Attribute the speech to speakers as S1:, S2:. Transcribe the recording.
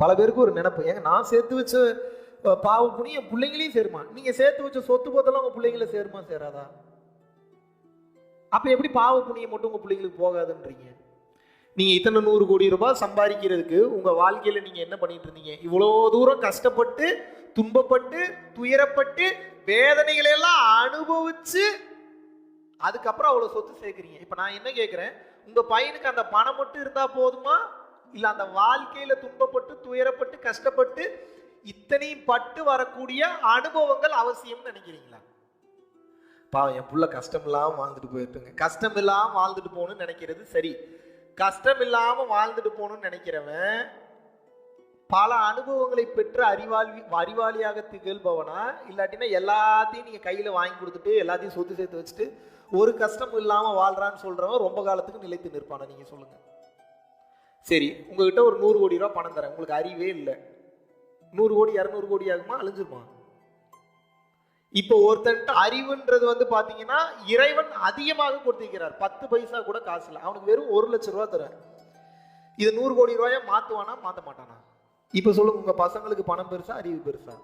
S1: பல பேருக்கு ஒரு நினைப்பு, ஏங்க நான் சேர்த்து வச்ச பாவ புண்ணியம் என் பிள்ளைங்களையும் சேருமா? நீங்க சேர்த்து வச்ச சொத்து போத்தெல்லாம் உங்க பிள்ளைங்கள சேருமா சேராதா? அப்ப எப்படி பாவ புண்ணியம் மட்டும் உங்க பிள்ளைங்களுக்கு போகாதுன்றீங்க? நீங்க இத்தனை 100 கோடி ரூபாய் சம்பாதிக்கிறதுக்கு உங்க வாழ்க்கையில நீங்க என்ன பண்ணிட்டு இருந்தீங்க? இவ்வளவு தூரம் கஷ்டப்பட்டு, துன்பப்பட்டு, துயரப்பட்டு, வேதனைகளை எல்லாம் அனுபவிச்சு அதுக்கப்புறம் அவ்வளவு சொத்து சேர்க்கிறீங்க. இப்ப நான் என்ன கேட்கிறேன், உங்க பையனுக்கு அந்த பணம் மட்டும் இருந்தா போதுமா, இல்ல அந்த வாழ்க்கையில துன்பப்பட்டு, துயரப்பட்டு, கஷ்டப்பட்டு, இத்தனையும் பட்டு வரக்கூடிய அனுபவங்கள் அவசியம்னு நினைக்கிறீங்களா? பாவம் என் புள்ள கஷ்டம் இல்லாம வாழ்ந்துட்டு போயிருட்டுங்க. கஷ்டம் இல்லாம வாழ்ந்துட்டு போகணும்னு நினைக்கிறது சரி. கஷ்டம் இல்லாம வாழ்ந்துட்டு போகணும்னு நினைக்கிறவன் பல அனுபவங்களை பெற்று அறிவாளியாக திகழ்பவனா, இல்லாட்டினா எல்லாத்தையும் நீங்க கையில வாங்கி கொடுத்துட்டு எல்லாத்தையும் சொத்து சேர்த்து வச்சுட்டு ஒரு கஷ்டம் இல்லாம வாழ்றான்னு சொல்றவன் ரொம்ப காலத்துக்கு நிலைத்து நிற்பானா? நீங்க சொல்லுங்க. சரி, உங்ககிட்ட ஒரு 100 கோடி ரூபாய் பணம் தரேன், உங்களுக்கு அறிவே இல்லை. 100 கோடி 200 கோடி ஆகுமா? அழிஞ்சிருமா? இப்போ ஒருத்தன்ட்ட அறிவுன்றது பாத்தீங்கன்னா இறைவன் அதிகமாக கொடுத்திருக்கிறார். 10 பைசா கூட காசு இல்லை, அவனுக்கு வெறும் 1 லட்சம் ரூபாய் தரேன். இது 100 கோடி ரூபாயா மாத்துவானா மாத்த மாட்டானா? இப்ப சொல்லுங்க, உங்க பசங்களுக்கு பணம் பெருசா அறிவு பெருசா?